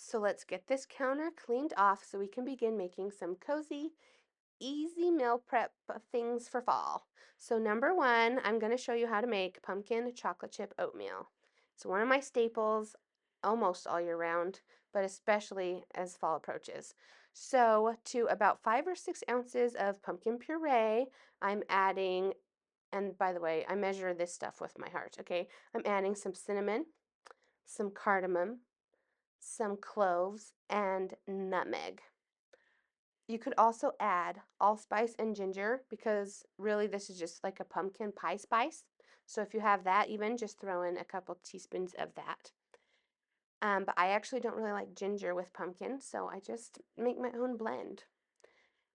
So let's get this counter cleaned off so we can begin making some cozy, easy meal prep things for fall. So number one, I'm going to show you how to make pumpkin chocolate chip oatmeal. It's one of my staples almost all year round, but especially as fall approaches. So to about 5 or 6 ounces of pumpkin puree, I'm adding, and by the way, I measure this stuff with my heart, okay? I'm adding some cinnamon, some cardamom, some cloves, and nutmeg. You could also add allspice and ginger because really this is just like a pumpkin pie spice. So if you have that, even just throw in a couple teaspoons of that. But I actually don't really like ginger with pumpkin, so I just make my own blend.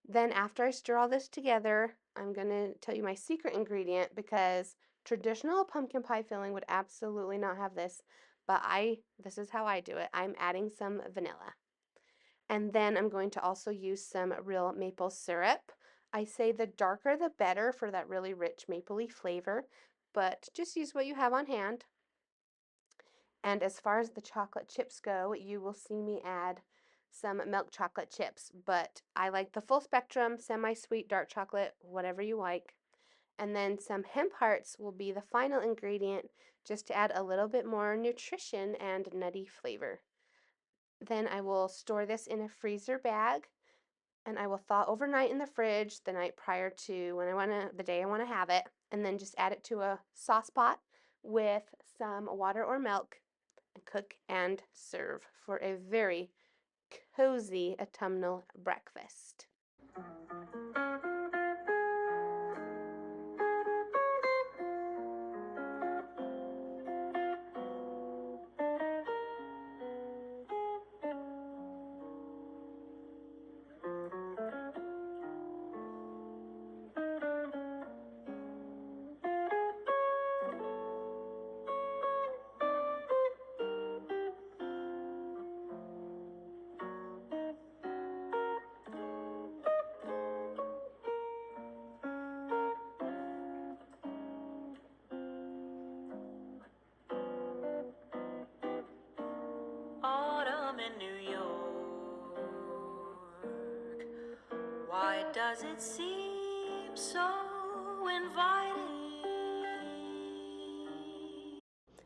Then after I stir all this together, I'm going to tell you my secret ingredient because traditional pumpkin pie filling would absolutely not have this, but this is how I do it. I'm adding some vanilla. And then I'm going to also use some real maple syrup. I say the darker the better for that really rich mapley flavor, but just use what you have on hand. And as far as the chocolate chips go, you will see me add some milk chocolate chips, but I like the full spectrum, semi-sweet, dark chocolate, whatever you like. And then some hemp hearts will be the final ingredient just to add a little bit more nutrition and nutty flavor. Then I will store this in a freezer bag and I will thaw overnight in the fridge the night prior to the day I want to have it, and then just add it to a sauce pot with some water or milk and cook and serve for a very cozy autumnal breakfast. Autumn in New York. Why does it seem so inviting?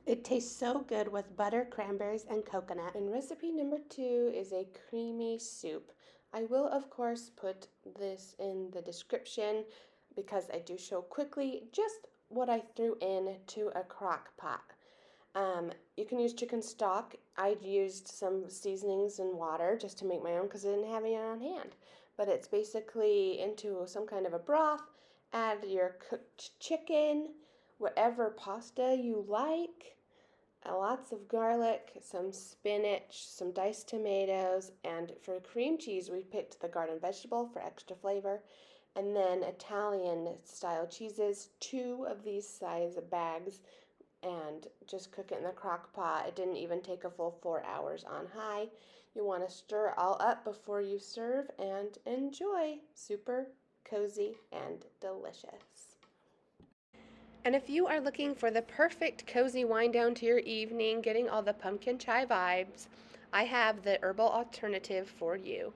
It tastes so good with butter, cranberries, and coconut. And recipe number 2 is a creamy soup. I will, of course, put this in the description because I do show quickly just what I threw in to a crock pot. You can use chicken stock. I used some seasonings and water just to make my own because I didn't have any on hand. But it's basically into some kind of a broth. Add your cooked chicken, whatever pasta you like, lots of garlic, some spinach, some diced tomatoes, and for cream cheese, we picked the garden vegetable for extra flavor. And then Italian style cheeses, 2 of these size bags, and just cook it in the crock pot. It didn't even take a full 4 hours on high. You want to stir it all up before you serve and enjoy. Super cozy and delicious. And if you are looking for the perfect cozy wind down to your evening, getting all the pumpkin chai vibes, I have the herbal alternative for you.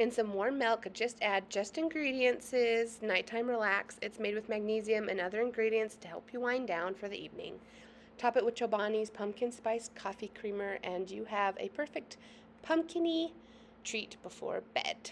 In some warm milk, just add just ingredients, nighttime relax. It's made with magnesium and other ingredients to help you wind down for the evening. Top it with Chobani's pumpkin spice coffee creamer, and you have a perfect pumpkin-y treat before bed.